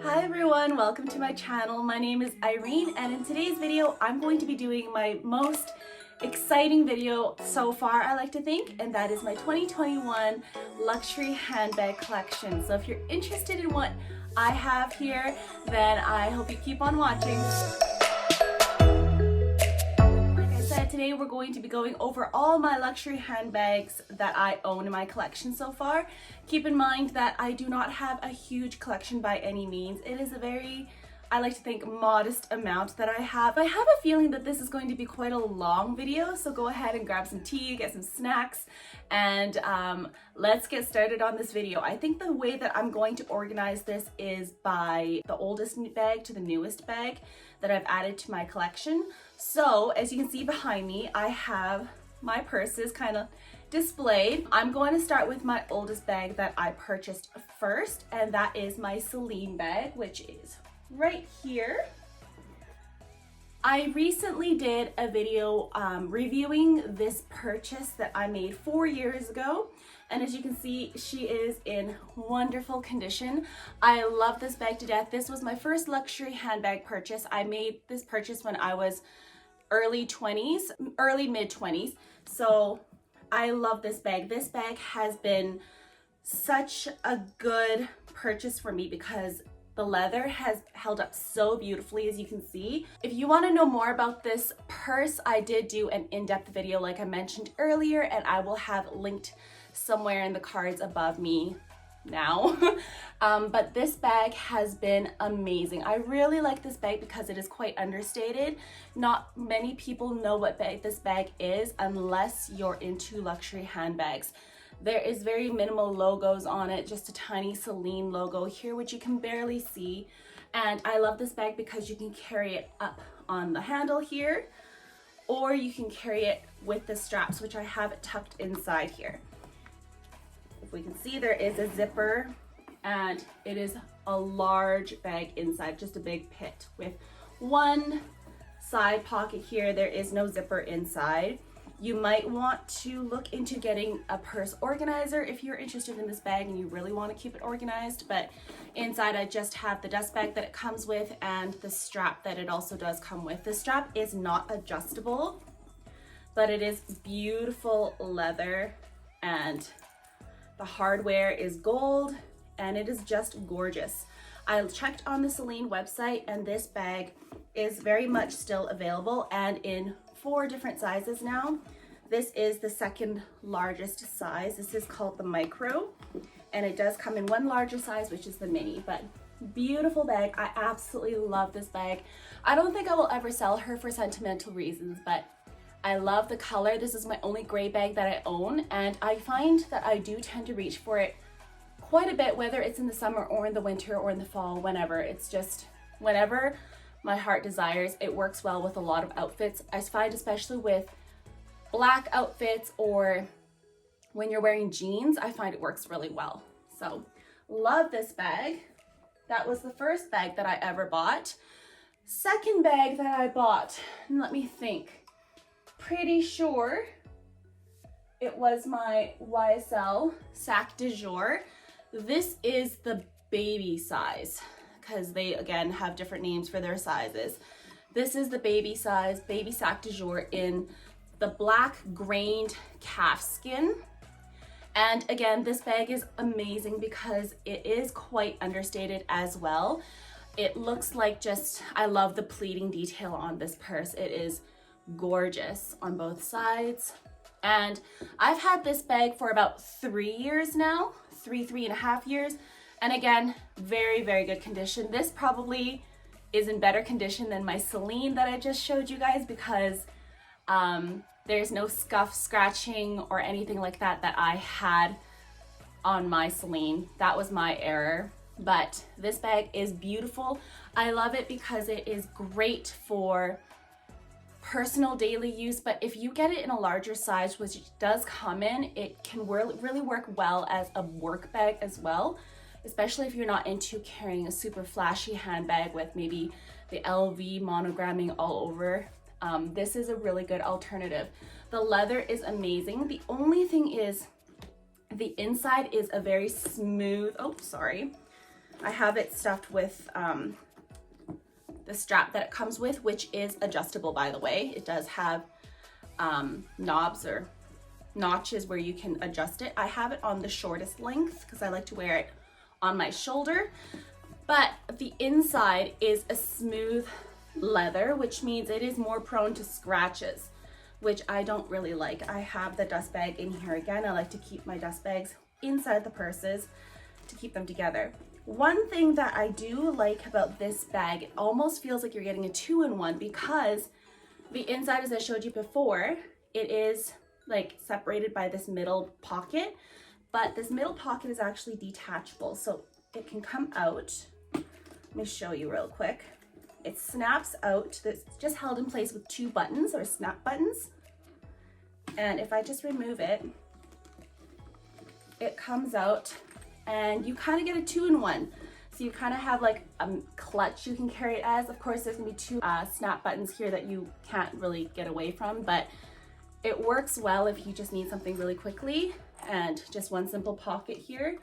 Hi everyone, welcome to my channel. My name is Irene and in today's video I'm going to be doing my most exciting video so far, I like to think, and that is my 2021 luxury handbag collection. So if you're interested in what I have here, then I hope you keep on watching. Today we're going to be going over all my luxury handbags that I own in my collection so far. Keep in mind that I do not have a huge collection by any means. It is a very, I like to think, modest amount that I have. I have a feeling that this is going to be quite a long video, so go ahead and grab some tea, get some snacks, and let's get started on this video. I think the way that I'm going to organize this is by the oldest bag to the newest bag that I've added to my collection. So as you can see behind me, I have my purses kind of displayed. I'm going to start with my oldest bag that I purchased first, and that is my Celine bag, which is right here. I recently did a video reviewing this purchase that I made 4 years ago, and as you can see, she is in wonderful condition. I love this bag to death. This was my first luxury handbag purchase. I made this purchase when I was early mid 20s. So I love this bag. This bag has been such a good purchase for me because the leather has held up so beautifully, as you can see. If you want to know more about this purse, I did do an in-depth video like I mentioned earlier, and I will have linked somewhere in the cards above me now. But this bag has been amazing. I really like this bag because it is quite understated. Not many people know what bag this bag is unless you're into luxury handbags. There is very minimal logos on it, just a tiny Celine logo here, which you can barely see. And I love this bag because you can carry it up on the handle here, or you can carry it with the straps, which I have it tucked inside here. If we can see, there is a zipper, and it is a large bag inside, just a big pit with one side pocket here. There is no zipper inside. You might want to look into getting a purse organizer if you're interested in this bag and you really want to keep it organized. But inside I just have the dust bag that it comes with and the strap that it also does come with. The strap is not adjustable, but it is beautiful leather, and the hardware is gold, and it is just gorgeous. I checked on the Celine website, and this bag is very much still available and in 4 different sizes now. This is the second largest size. This is called the micro, and it does come in one larger size, which is the mini. But beautiful bag. I absolutely love this bag. I don't think I will ever sell her for sentimental reasons, but I love the color. This is my only gray bag that I own, and I find that I do tend to reach for it quite a bit, whether it's in the summer or in the winter or in the fall, whenever. It's just whenever my heart desires. It works well with a lot of outfits. I find especially with black outfits or when you're wearing jeans, I find it works really well. So love this bag. That was the first bag that I ever bought. Second bag that I bought, let me think. Pretty sure it was my YSL Sac de Jour. This is the baby size because they again have different names for their sizes. This is the baby size, baby Sac de Jour in the black grained calf skin. And again, this bag is amazing because it is quite understated as well. It looks like just, I love the pleating detail on this purse. It is gorgeous on both sides. And I've had this bag for about 3 years now, three and a half years. And again, very, very good condition. This probably is in better condition than my Celine that I just showed you guys because there's no scuff, scratching, or anything like that that I had on my Celine. That was my error. But this bag is beautiful. I love it because it is great for personal daily use, but if you get it in a larger size, which it does come in, it can really work well as a work bag as well, especially if you're not into carrying a super flashy handbag with maybe the LV monogramming all over. This is a really good alternative. The leather is amazing. The only thing is the inside is a very smooth, I have it stuffed with the strap that it comes with, which is adjustable, by the way. It does have knobs or notches where you can adjust it. I have it on the shortest length because I like to wear it on my shoulder, but the inside is a smooth leather, which means it is more prone to scratches, which I don't really like. I have the dust bag in here again. I like to keep my dust bags inside the purses to keep them together. One thing that I do like about this bag, it almost feels like you're getting a two-in-one because the inside, as I showed you before, it is like separated by this middle pocket, but this middle pocket is actually detachable, so it can come out. Let me show you real quick. It snaps out. It's just held in place with two buttons or snap buttons. And if I just remove it, it comes out and you kind of get a two-in-one. So you kind of have like a clutch you can carry it as. Of course, there's gonna be two snap buttons here that you can't really get away from, but it works well if you just need something really quickly, and just one simple pocket here.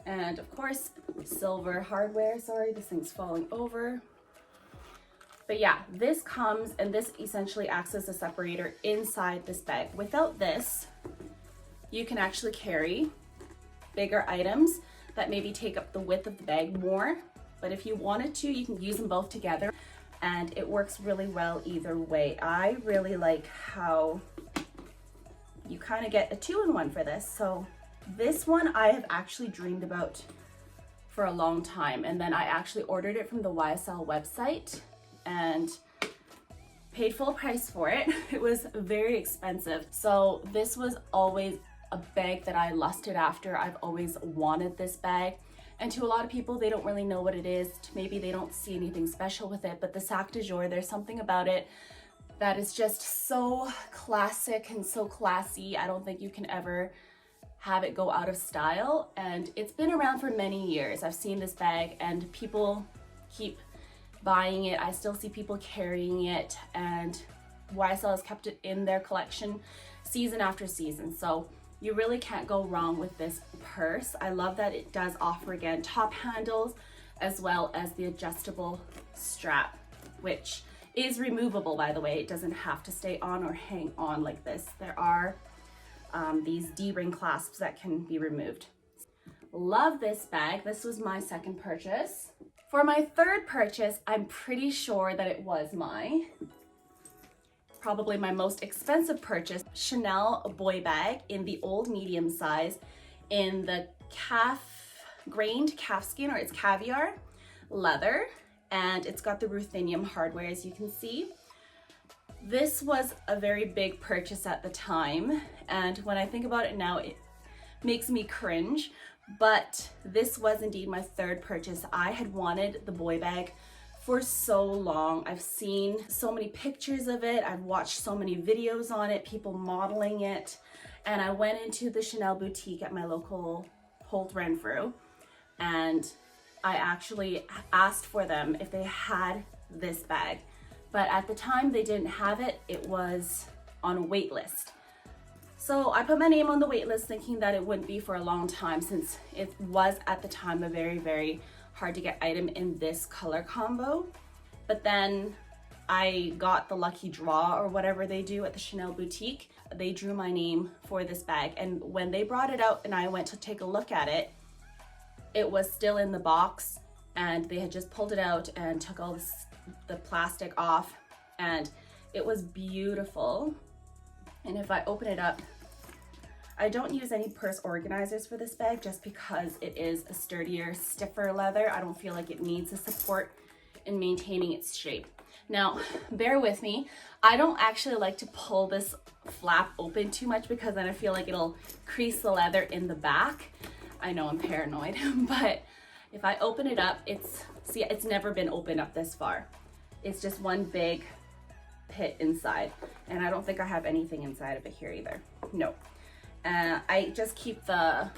And of course, silver hardware. Sorry, this thing's falling over. But yeah, this comes, and this essentially acts as a separator inside this bag. Without this, you can actually carry bigger items that maybe take up the width of the bag more. But if you wanted to, you can use them both together, and it works really well either way. I really like how you kind of get a two-in-one for this. So this one I have actually dreamed about for a long time, and then I actually ordered it from the YSL website and paid full price for it. It was very expensive. So this was always a bag that I lusted after. I've always wanted this bag. And to a lot of people, they don't really know what it is. Maybe they don't see anything special with it, but the Sac de Jour, there's something about it that is just so classic and so classy. I don't think you can ever have it go out of style. And it's been around for many years. I've seen this bag and people keep buying it. I still see people carrying it, and YSL has kept it in their collection season after season. So you really can't go wrong with this purse. I love that it does offer, again, top handles as well as the adjustable strap, which is removable, by the way. It doesn't have to stay on or hang on like this. There are these D-ring clasps that can be removed. Love this bag. This was my second purchase. For my third purchase, I'm pretty sure that it was probably my most expensive purchase, Chanel boy bag in the old medium size in the grained calfskin, or it's caviar leather, and it's got the ruthenium hardware, as you can see. This was a very big purchase at the time, and when I think about it now, it makes me cringe, but this was indeed my third purchase. I had wanted the boy bag for so long. I've seen so many pictures of it. I've watched so many videos on it, people modeling it. And I went into the Chanel boutique at my local Holt Renfrew, and I actually asked for them if they had this bag. But at the time they didn't have it. It was on a wait list. So I put my name on the wait list thinking that it wouldn't be for a long time, since it was at the time a very, very hard to get item in this color combo. But then I got the lucky draw or whatever they do at the Chanel boutique. They drew my name for this bag, and when they brought it out and I went to take a look at it, it was still in the box, and they had just pulled it out and took all the plastic off, and it was beautiful. And if I open it up, I don't use any purse organizers for this bag just because it is a sturdier, stiffer leather. I don't feel like it needs the support in maintaining its shape. Now, bear with me. I don't actually like to pull this flap open too much because then I feel like it'll crease the leather in the back. I know I'm paranoid, but if I open it up, it's never been opened up this far. It's just one big pit inside, and I don't think I have anything inside of it here either. No. I just keep the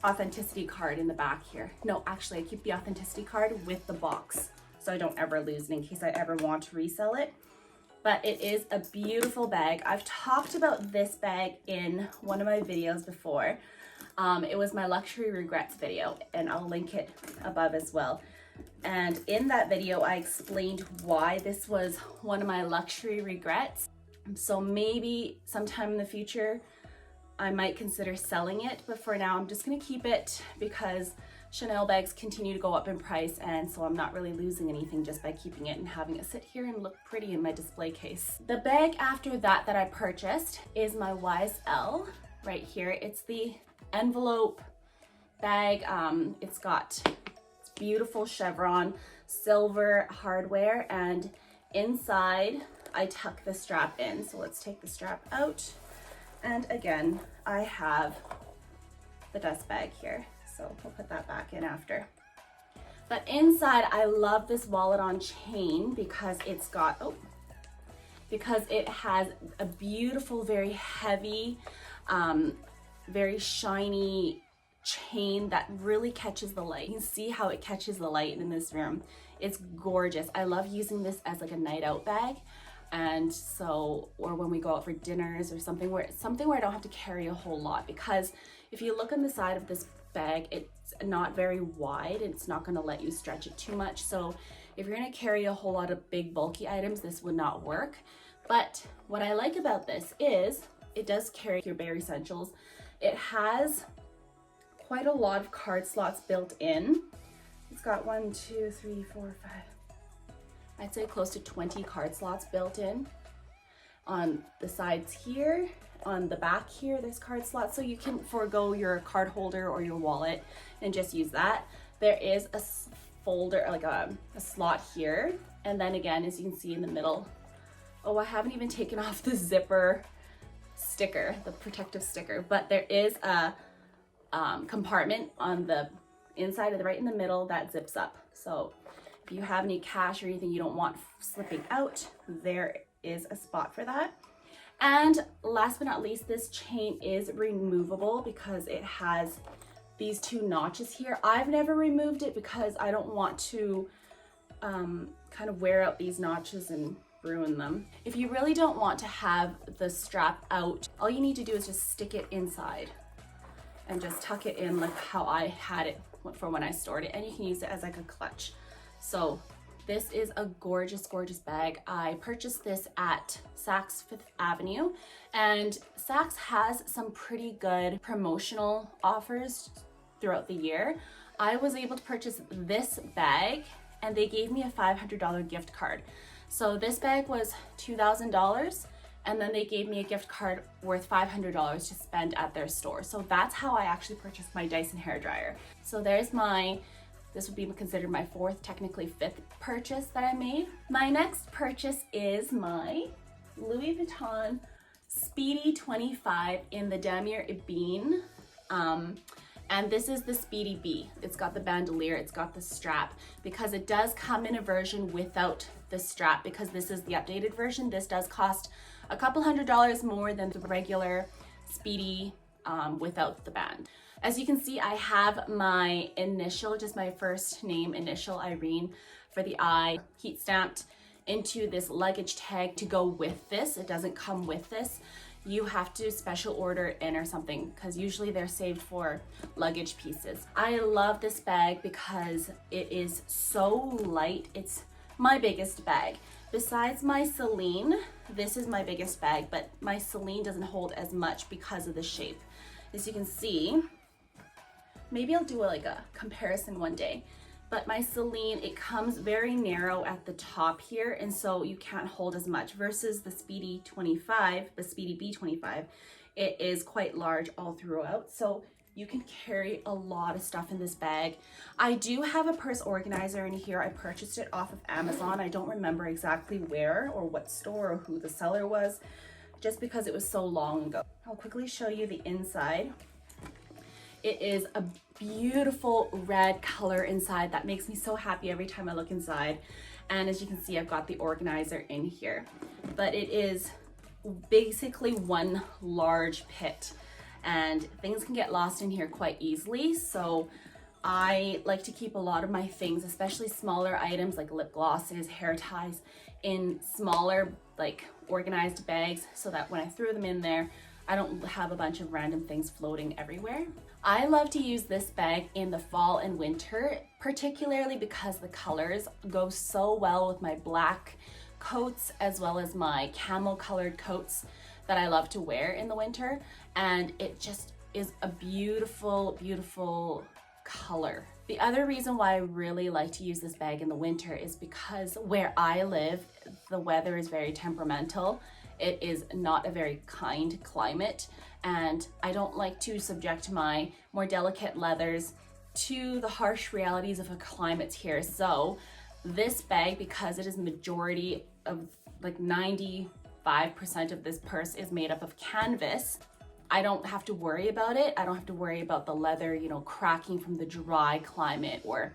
authenticity card in the back here. No, actually I keep the authenticity card with the box so I don't ever lose it in case I ever want to resell it. But it is a beautiful bag. I've talked about this bag in one of my videos before. It was my luxury regrets video, and I'll link it above as well. And in that video, I explained why this was one of my luxury regrets. So maybe sometime in the future, I might consider selling it, but for now, I'm just gonna keep it because Chanel bags continue to go up in price, and so I'm not really losing anything just by keeping it and having it sit here and look pretty in my display case. The bag after that I purchased is my YSL right here. It's the envelope bag. It's got beautiful chevron silver hardware, and inside I tuck the strap in. So let's take the strap out, and again I have the dust bag here, so we'll put that back in after. But inside, I love this wallet on chain because it's got, because it has a beautiful, very heavy, very shiny chain that really catches the light. You can see how it catches the light in this room. It's gorgeous. I love using this as like a night out bag. And so, or when we go out for dinners or something where I don't have to carry a whole lot, because if you look on the side of this bag, it's not very wide. It's not going to let you stretch it too much. So if you're going to carry a whole lot of big bulky items, this would not work. But what I like about this is it does carry your bare essentials. It has quite a lot of card slots built in. It's got 1, 2, 3, 4, 5. I'd say close to 20 card slots built in. On the sides here, on the back here, there's card slots, so you can forego your card holder or your wallet and just use that. There is a folder, like a slot here, and then again, as you can see in the middle, oh, I haven't even taken off the zipper sticker, the protective sticker, but there is a compartment on the inside of the right in the middle that zips up. So if you have any cash or anything you don't want slipping out, there is a spot for that. And last but not least, this chain is removable because it has these 2 notches here. I've never removed it because I don't want to kind of wear out these notches and ruin them. If you really don't want to have the strap out, all you need to do is just stick it inside and just tuck it in like how I had it for when I stored it, and you can use it as like a clutch. So this is a gorgeous, gorgeous bag. I purchased this at Saks Fifth Avenue, and Saks has some pretty good promotional offers throughout the year. I was able to purchase this bag and they gave me a $500 gift card. So this bag was $2,000, and then they gave me a gift card worth $500 to spend at their store. So that's how I actually purchased my Dyson hairdryer. So there's this would be considered my 4th, technically 5th purchase that I made. My next purchase is my Louis Vuitton Speedy 25 in the Damier Ebene. And this is the Speedy B. It's got the bandoulière, it's got the strap, because it does come in a version without the strap, because this is the updated version. This does cost a couple $100 more than the regular Speedy without the band. As you can see, I have my initial, just my first name initial, Irene, for the eye, heat stamped into this luggage tag to go with this. It doesn't come with this. You have to special order in or something, because usually they're saved for luggage pieces. I love this bag because it is so light. It's my biggest bag. Besides my Celine, this is my biggest bag, but my Celine doesn't hold as much because of the shape. As you can see, maybe I'll do like a comparison one day, but my Celine, it comes very narrow at the top here, and so you can't hold as much, versus the Speedy 25, the Speedy B25, it is quite large all throughout, so you can carry a lot of stuff in this bag. I do have a purse organizer in here. I purchased it off of Amazon. I don't remember exactly where or what store or who the seller was, just because it was so long ago. I'll quickly show you the inside. It is a beautiful red color inside that makes me so happy every time I look inside. And as you can see, I've got the organizer in here, but it is basically one large pit, and things can get lost in here quite easily. So I like to keep a lot of my things, especially smaller items like lip glosses, hair ties, in smaller, like organized bags, so that when I throw them in there, I don't have a bunch of random things floating everywhere. I love to use this bag in the fall and winter, particularly because the colors go so well with my black coats as well as my camel colored coats that I love to wear in the winter. And it just is a beautiful, beautiful color. The other reason why I really like to use this bag in the winter is because where I live, the weather is very temperamental. It is not a very kind climate, and I don't like to subject my more delicate leathers to the harsh realities of a climate here. So this bag, because it is majority of like 95% of this purse is made up of canvas, I don't have to worry about it. I don't have to worry about the leather, you know, cracking from the dry climate, or,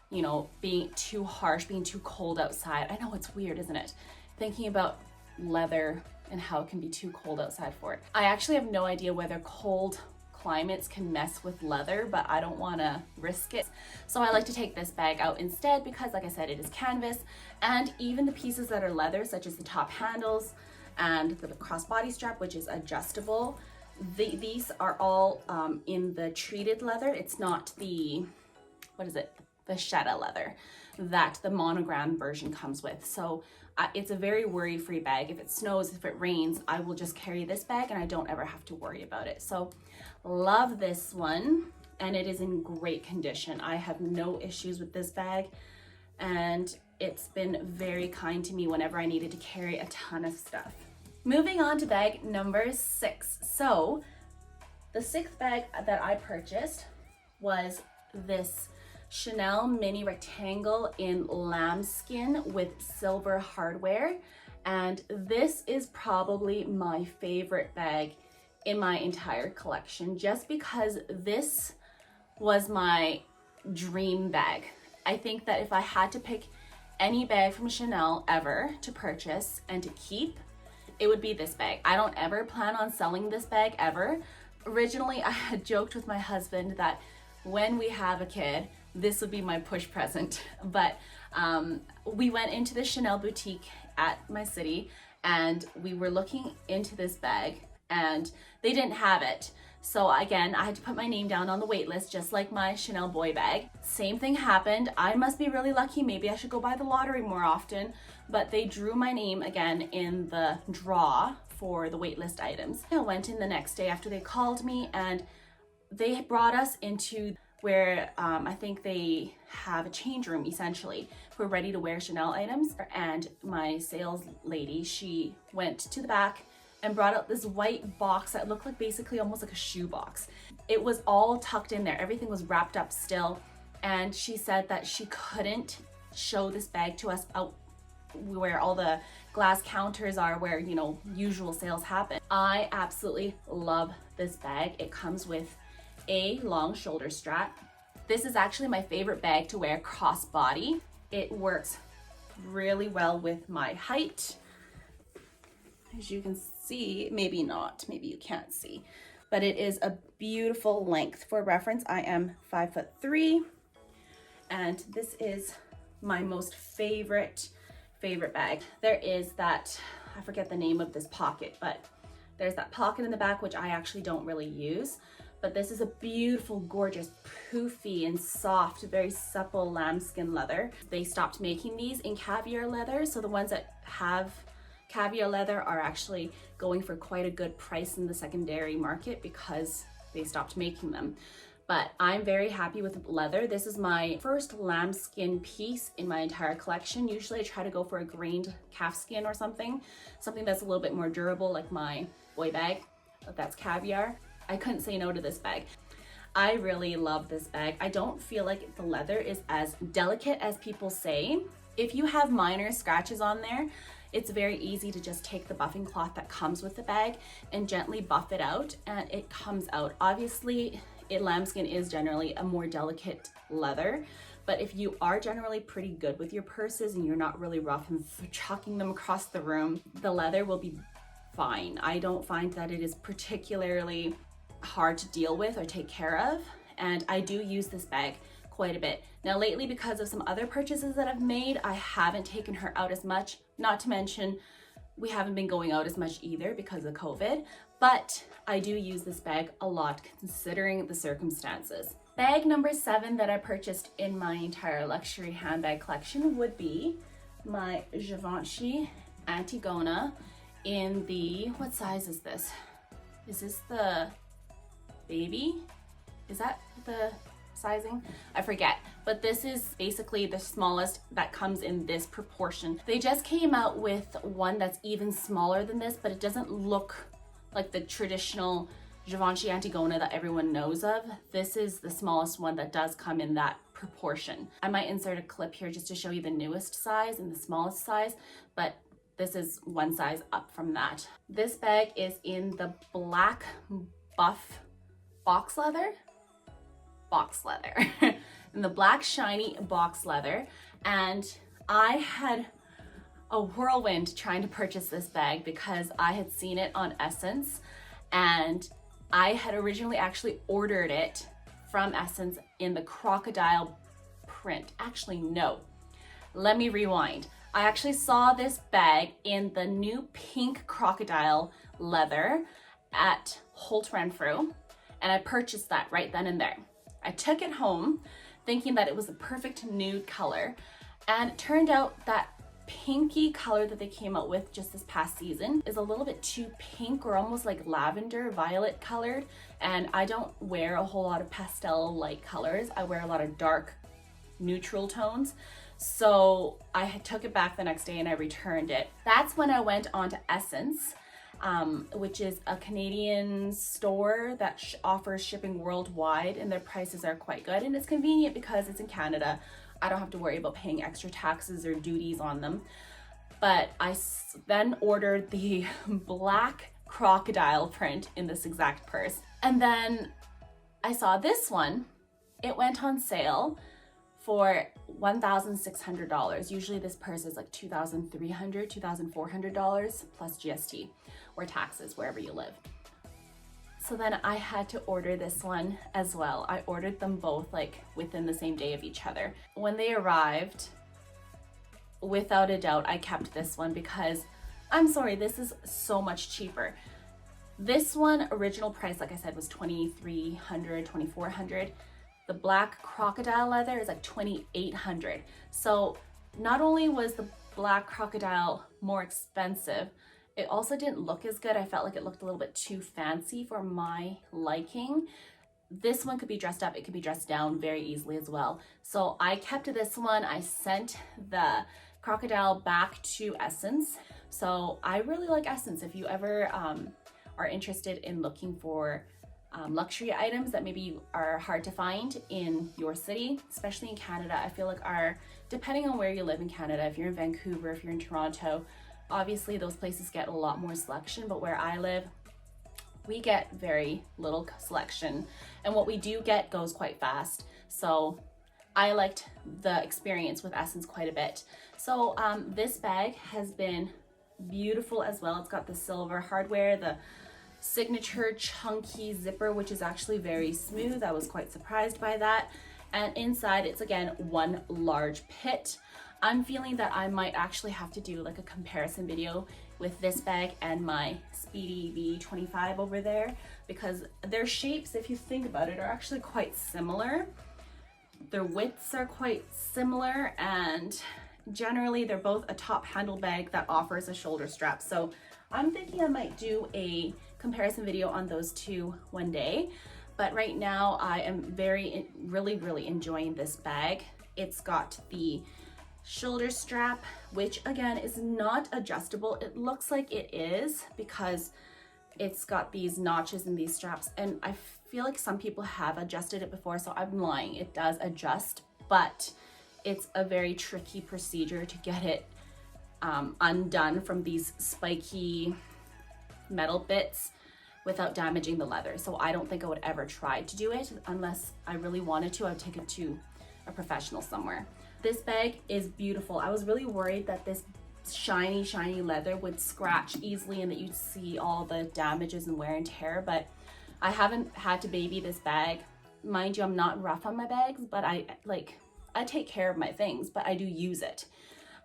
you know, being too harsh, being too cold outside. I know it's weird, isn't it? Thinking about leather and how it can be too cold outside for it. I actually have no idea whether cold climates can mess with leather, but I don't want to risk it. So I like to take this bag out instead because, like I said, it is canvas, and even the pieces that are leather, such as the top handles and the crossbody strap, which is adjustable, these are all in the treated leather. It's not the, what is it? The Shetta leather that the Monogram version comes with. So it's a very worry-free bag. If it snows, if it rains, I will just carry this bag and I don't ever have to worry about it. So love this one, and it is in great condition. I have no issues with this bag, and it's been very kind to me whenever I needed to carry a ton of stuff. Moving on to bag number 6. So the 6th bag that I purchased was this Chanel mini rectangle in lambskin with silver hardware. And this is probably my favorite bag in my entire collection, just because this was my dream bag. I think that if I had to pick any bag from Chanel ever to purchase and to keep, it would be this bag. I don't ever plan on selling this bag ever. Originally, I had joked with my husband that when we have a kid, this would be my push present. But we went into the Chanel boutique at my city, and we were looking into this bag, and they didn't have it. So again, I had to put my name down on the wait list, just like my Chanel boy bag. Same thing happened. I must be really lucky. Maybe I should go buy the lottery more often. But they drew my name again in the draw for the wait list items. I went in the next day after they called me, and they brought us into where I think they have a change room essentially for ready to wear Chanel items. And my sales lady, she went to the back and brought out this white box that looked like basically almost like a shoe box. It was all tucked in there. Everything was wrapped up still. And she said that she couldn't show this bag to us out where all the glass counters are, where, you know, usual sales happen. I absolutely love this bag. It comes with a long shoulder strap. This is actually my favorite bag to wear crossbody. It works really well with my height. As you can see, maybe not, maybe you can't see, but it is a beautiful length. For reference, I am 5'3", and this is my most favorite bag. There is that, I forget the name of this pocket, but there's that pocket in the back, which I actually don't really use. But this is a beautiful, gorgeous, poofy and soft, very supple lambskin leather. They stopped making these in caviar leather, so the ones that have caviar leather are actually going for quite a good price in the secondary market because they stopped making them. But I'm very happy with leather. This is my first lambskin piece in my entire collection. Usually I try to go for a grained calfskin or something that's a little bit more durable, like my boy bag, that's caviar. I couldn't say no to this bag. I really love this bag. I don't feel like the leather is as delicate as people say. If you have minor scratches on there, it's very easy to just take the buffing cloth that comes with the bag and gently buff it out, and it comes out. Obviously, lambskin is generally a more delicate leather, but if you are generally pretty good with your purses and you're not really rough and chucking them across the room, the leather will be fine. I don't find that it is particularly hard to deal with or take care of, and I do use this bag quite a bit. Now lately, because of some other purchases that I've made, I haven't taken her out as much, not to mention we haven't been going out as much either because of COVID, but I do use this bag a lot considering the circumstances. Bag number 7 that I purchased in my entire luxury handbag collection would be my Givenchy Antigona in the, what size is this? Is this the baby? Is that the sizing? I forget, but this is basically the smallest that comes in this proportion. They just came out with one that's even smaller than this, but it doesn't look like the traditional Givenchy Antigona that everyone knows of. This is the smallest one that does come in that proportion. I might insert a clip here just to show you the newest size and the smallest size, but this is one size up from that. This bag is in the black buff box leather, in the black shiny box leather. And I had a whirlwind trying to purchase this bag because I had seen it on Essence, and I had originally actually ordered it from Essence in the crocodile print. Actually, no, let me rewind. I actually saw this bag in the new pink crocodile leather at Holt Renfrew, and I purchased that right then and there. I took it home thinking that it was the perfect nude color, and it turned out that pinky color that they came out with just this past season is a little bit too pink, or almost like lavender violet colored, and I don't wear a whole lot of pastel light colors. I wear a lot of dark neutral tones. So I took it back the next day and I returned it. That's when I went on to Essence, which is a Canadian store that offers shipping worldwide, and their prices are quite good, and it's convenient because it's in Canada. I don't have to worry about paying extra taxes or duties on them. But I then ordered the black crocodile print in this exact purse. And then I saw this one. It went on sale for $1,600. Usually this purse is like $2,300, $2,400 plus GST or taxes wherever you live. So then I had to order this one as well. I ordered them both like within the same day of each other. When they arrived, without a doubt, I kept this one because, I'm sorry, this is so much cheaper. This one, original price, like I said, was $2,300, $2,400. The black crocodile leather is like $2,800. So not only was the black crocodile more expensive, it also didn't look as good. I felt like it looked a little bit too fancy for my liking. This one could be dressed up, it could be dressed down very easily as well. So I kept this one. I sent the crocodile back to Essence. So I really like Essence. If you ever are interested in looking for luxury items that maybe are hard to find in your city, especially in Canada, I feel like depending on where you live in Canada, if you're in Vancouver, if you're in Toronto, obviously those places get a lot more selection, but where I live, we get very little selection, and what we do get goes quite fast. So I liked the experience with Essence quite a bit. So this bag has been beautiful as well. It's got the silver hardware, the signature chunky zipper, which is actually very smooth. I was quite surprised by that. And inside it's again one large pit. I'm feeling that I might actually have to do like a comparison video with this bag and my Speedy V25 over there, because their shapes, if you think about it, are actually quite similar. Their widths are quite similar, and generally they're both a top handle bag that offers a shoulder strap. So I'm thinking I might do a comparison video on those two one day. But right now I am really enjoying this bag. It's got the shoulder strap, which again is not adjustable. It looks like it is because it's got these notches in these straps, and I feel like some people have adjusted it before, so I'm lying. It does adjust, but it's a very tricky procedure to get it undone from these spiky metal bits without damaging the leather. So I don't think I would ever try to do it unless I really wanted to. I'd take it to a professional somewhere. This bag is beautiful. I was really worried that this shiny leather would scratch easily and that you'd see all the damages and wear and tear, but I haven't had to baby this bag. Mind you, I'm not rough on my bags, but I take care of my things, but I do use it.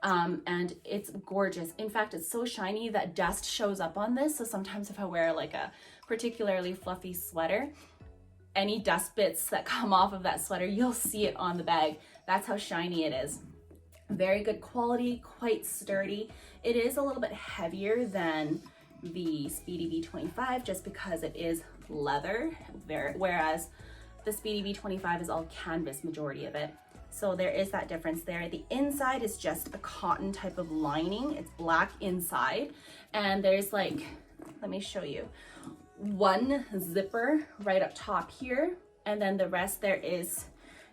and it's gorgeous. In fact, it's so shiny that dust shows up on this. So sometimes if I wear like a particularly fluffy sweater, any dust bits that come off of that sweater, you'll see it on the bag. That's how shiny it is. Very good quality, quite sturdy. It is a little bit heavier than the Speedy V25 just because it is leather, whereas the Speedy V25 is all canvas, majority of it. So there is that difference there. The inside is just a cotton type of lining. It's black inside, and there's like, let me show you, one zipper right up top here, and then the rest there is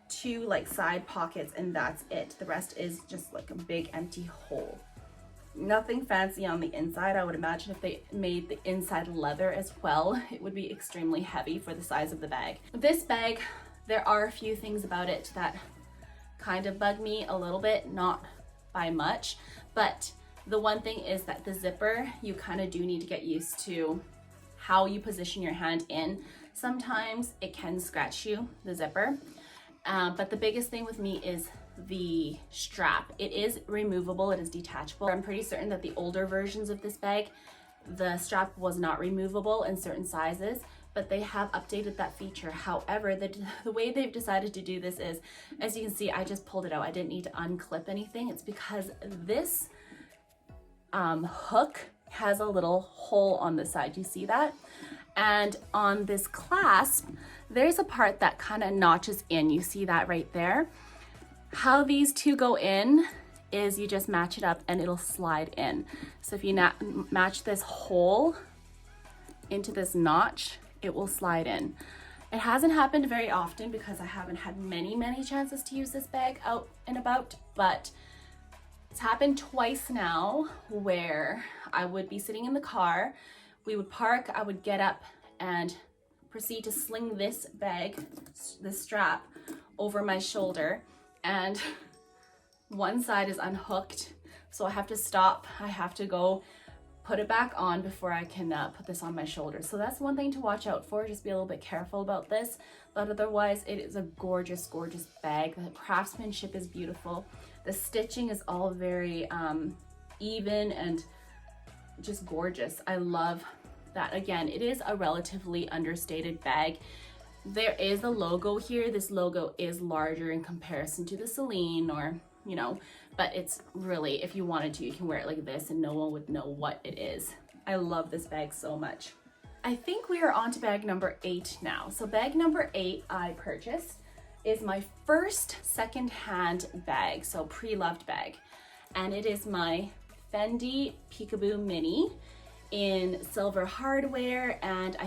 two like side pockets, and that's it. The rest is just like a big empty hole. Nothing fancy on the inside. I would imagine if they made the inside leather as well, it would be extremely heavy for the size of the bag. This bag, there are a few things about it that kind of bug me a little bit, not by much, but the one thing is that the zipper, you kind of do need to get used to how you position your hand in. Sometimes it can scratch you, the zipper, but the biggest thing with me is the strap. It is removable, it is detachable. I'm pretty certain that the older versions of this bag, the strap was not removable in certain sizes, but they have updated that feature. However, the way they've decided to do this is, as you can see, I just pulled it out. I didn't need to unclip anything. It's because this hook has a little hole on the side. You see that? And on this clasp, there's a part that kind of notches in. You see that right there? How these two go in is you just match it up and it'll slide in. So if you match this hole into this notch, it will slide in. It hasn't happened very often because I haven't had many chances to use this bag out and about, but it's happened twice now where I would be sitting in the car, we would park, I would get up and proceed to sling this bag, this strap, over my shoulder, and one side is unhooked, so I have to stop. I have to go put it back on before I can put this on my shoulder. So that's one thing to watch out for. Just be a little bit careful about this, but otherwise it is a gorgeous bag. The craftsmanship is beautiful. The stitching is all very even and just gorgeous. I love that. Again, it is a relatively understated bag. There is a logo here. This logo is larger in comparison to the Celine, or you know, but it's really, if you wanted to, you can wear it like this and no one would know what it is. I love this bag so much. I think we are on to bag number 8 now. So bag number 8 I purchased is my first second-hand bag, so pre-loved bag. And it is my Fendi Peekaboo Mini in silver hardware, and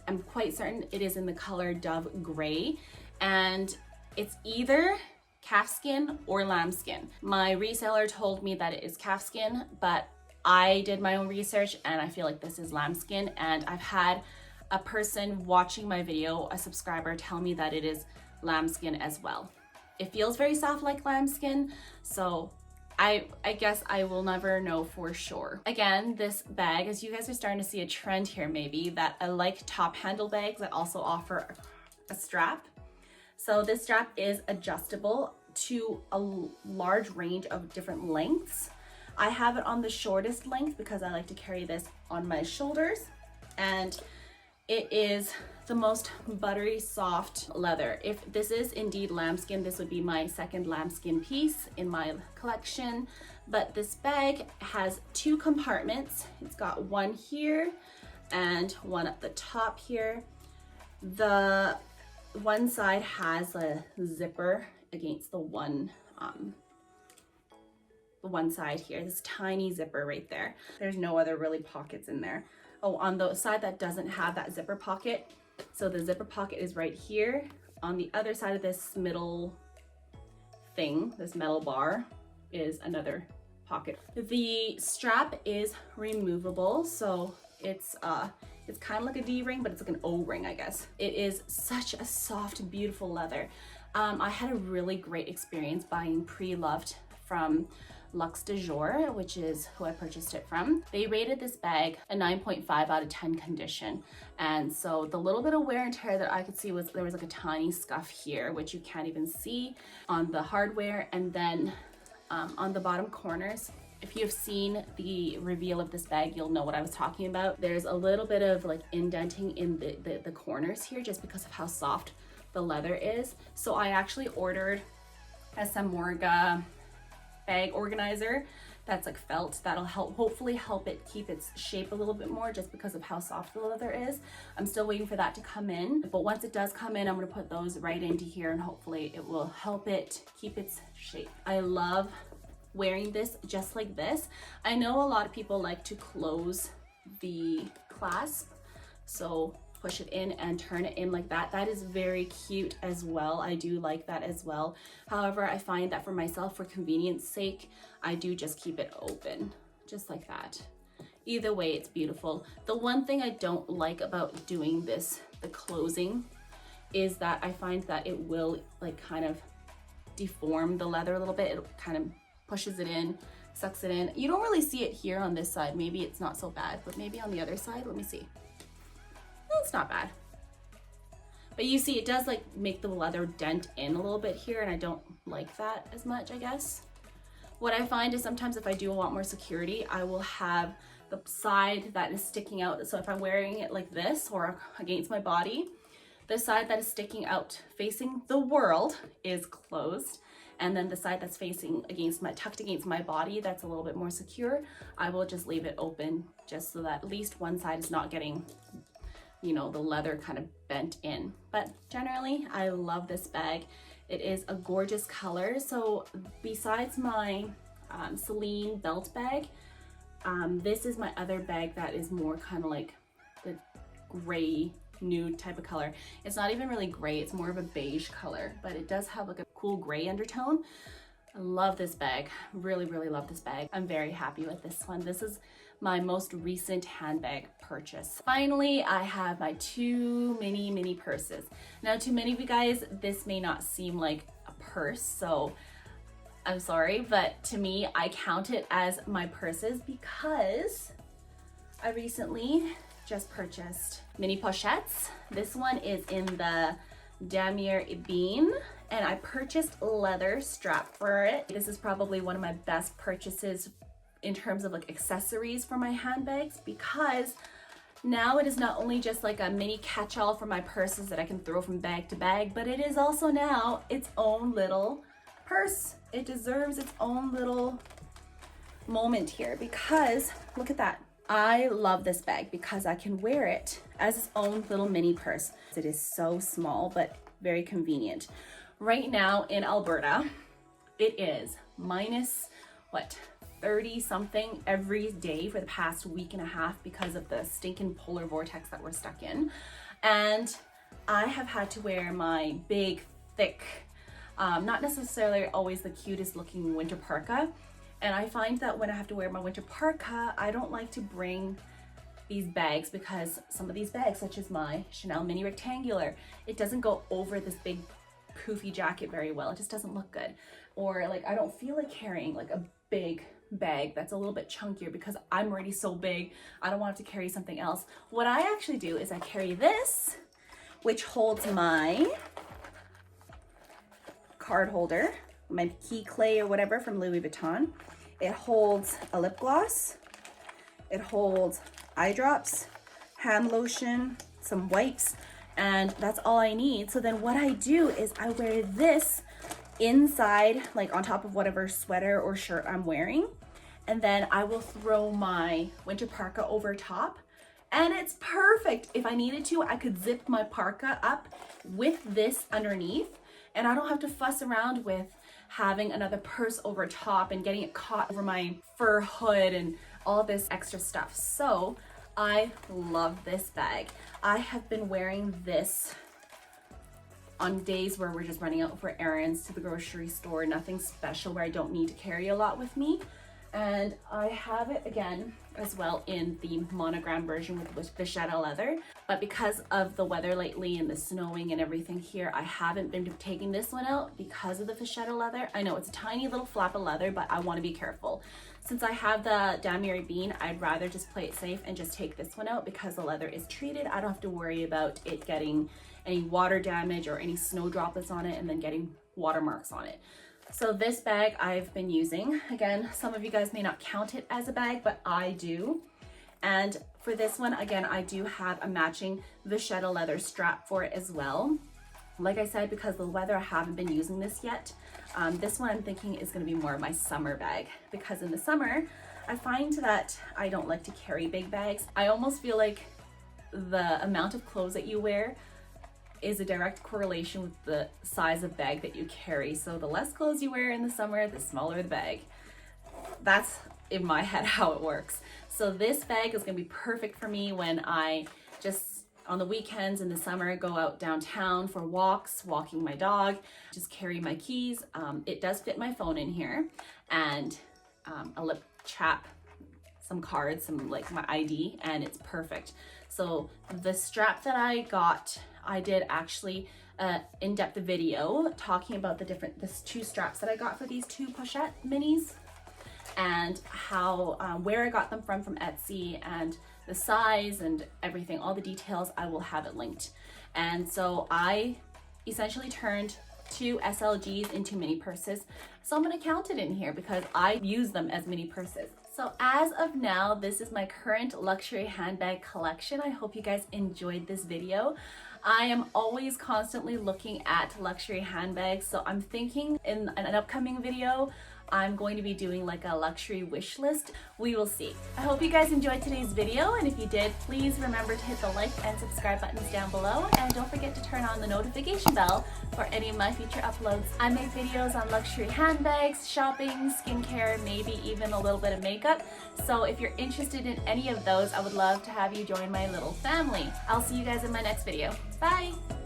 I'm quite certain it is in the color Dove Gray, and it's either calfskin or lambskin. My reseller told me that it is calfskin, but I did my own research and I feel like this is lambskin, and I've had a person watching my video, a subscriber, tell me that it is lambskin as well. It feels very soft like lambskin, so I guess I will never know for sure. Again, this bag, as you guys are starting to see a trend here maybe, that I like top handle bags that also offer a strap. So this strap is adjustable to a large range of different lengths. I have it on the shortest length because I like to carry this on my shoulders, and it is the most buttery soft leather. If this is indeed lambskin, this would be my second lambskin piece in my collection. But this bag has 2 compartments. It's got one here and one at the top here. The one side has a zipper against the one side here, this tiny zipper right there. There's no other really pockets in there. Oh, on the side that doesn't have that zipper pocket, so the zipper pocket is right here. On the other side of this middle thing, this metal bar, is another pocket. The strap is removable, so it's kind of like a D-ring, but it's like an O-ring, I guess. It is such a soft, beautiful leather. I had a really great experience buying pre-loved from Luxe de Jour, which is who I purchased it from. They rated this bag a 9.5 out of 10 condition. And so the little bit of wear and tear that I could see was, there was like a tiny scuff here, which you can't even see on the hardware. And then on the bottom corners. If you've seen the reveal of this bag, you'll know what I was talking about. There's a little bit of like indenting in the corners here just because of how soft the leather is. So I actually ordered a Samorga bag organizer that's like felt, that'll hopefully help it keep its shape a little bit more just because of how soft the leather is. I'm still waiting for that to come in, but once it does come in, I'm gonna put those right into here and hopefully it will help it keep its shape. I love wearing this just like this. I know a lot of people like to close the clasp, so push it in and turn it in like that. That is very cute as well. I do like that as well. However, I find that for myself, for convenience sake, I do just keep it open, just like that. Either way, it's beautiful. The one thing I don't like about doing this, the closing, is that I find that it will like kind of deform the leather a little bit. It kind of pushes it in, sucks it in. You don't really see it here on this side. Maybe it's not so bad, but maybe on the other side, let me see. It's not bad. But you see, it does like make the leather dent in a little bit here, and I don't like that as much, I guess. What I find is sometimes if I do want more security, I will have the side that is sticking out. So if I'm wearing it like this or against my body, the side that is sticking out facing the world is closed. And then the side that's facing tucked against my body, that's a little bit more secure, I will just leave it open just so that at least one side is not getting, you know, the leather kind of bent in. But generally, I love this bag. It is a gorgeous color. So besides my Celine belt bag, this is my other bag that is more kind of like the gray nude type of color. It's not even really gray, it's more of a beige color, but it does have like a cool gray undertone. I love this bag, really love this bag. I'm very happy with this one. This is my most recent handbag purchase. Finally, I have my two mini purses. Now, to many of you guys, this may not seem like a purse, so I'm sorry, but to me, I count it as my purses because I recently just purchased mini pochettes. This one is in the damier ebene, and I purchased a leather strap for it. This is probably one of my best purchases in terms of like accessories for my handbags, because now it is not only just like a mini catch-all for my purses that I can throw from bag to bag, but it is also now its own little purse. It deserves its own little moment here because look at that. I love this bag because I can wear it as its own little mini purse. It is so small, but very convenient. Right now in Alberta, it is minus, what, 30 something every day for the past week and a half because of the stinking polar vortex that we're stuck in. And I have had to wear my big, thick, not necessarily always the cutest looking winter parka. And I find that when I have to wear my winter parka, I don't like to bring these bags because some of these bags, such as my Chanel mini rectangular, it doesn't go over this big poofy jacket very well. It just doesn't look good. Or like, I don't feel like carrying like a big bag that's a little bit chunkier because I'm already so big. I don't want to carry something else. What I actually do is I carry this, which holds my card holder, my key clay or whatever from Louis Vuitton. It holds a lip gloss. It holds eye drops, hand lotion, some wipes, and that's all I need. So then what I do is I wear this inside, like on top of whatever sweater or shirt I'm wearing. And then I will throw my winter parka over top, and it's perfect. If I needed to, I could zip my parka up with this underneath, and I don't have to fuss around with having another purse over top and getting it caught over my fur hood and all this extra stuff. So I love this bag. I have been wearing this on days where we're just running out for errands to the grocery store, nothing special where I don't need to carry a lot with me. And I have it again as well in the Monogram version with the shadow leather. But because of the weather lately and the snowing and everything here, I haven't been taking this one out because of the shadow leather. I know it's a tiny little flap of leather, but I want to be careful. Since I have the damier ebene, I'd rather just play it safe and just take this one out because the leather is treated. I don't have to worry about it getting any water damage or any snow droplets on it and then getting watermarks on it. So this bag I've been using. Again, some of you guys may not count it as a bag, but I do. And for this one, again, I do have a matching vachetta leather strap for it as well. Like I said, because of the weather, I haven't been using this yet. This one I'm thinking is going to be more of my summer bag, because in the summer, I find that I don't like to carry big bags. I almost feel like the amount of clothes that you wear is a direct correlation with the size of bag that you carry. So the less clothes you wear in the summer, the smaller the bag. That's in my head how it works. So this bag is gonna be perfect for me when I just on the weekends in the summer go out downtown for walks, walking my dog, just carry my keys. It does fit my phone in here, and a lip chap, some cards, some like my ID, and it's perfect. So the strap that I got, I did actually in-depth video talking about the two straps that I got for these two Pochette minis, and how where I got them from Etsy, and the size and everything, all the details. I will have it linked. And so I essentially turned two SLGs into mini purses. So I'm gonna count it in here because I use them as mini purses. So as of now, this is my current luxury handbag collection. I hope you guys enjoyed this video. I am always constantly looking at luxury handbags, so I'm thinking in an upcoming video, I'm going to be doing like a luxury wish list. We will see. I hope you guys enjoyed today's video, and if you did, please remember to hit the like and subscribe buttons down below, and don't forget to turn on the notification bell for any of my future uploads. I make videos on luxury handbags, shopping, skincare, maybe even a little bit of makeup. So if you're interested in any of those, I would love to have you join my little family. I'll see you guys in my next video. Bye!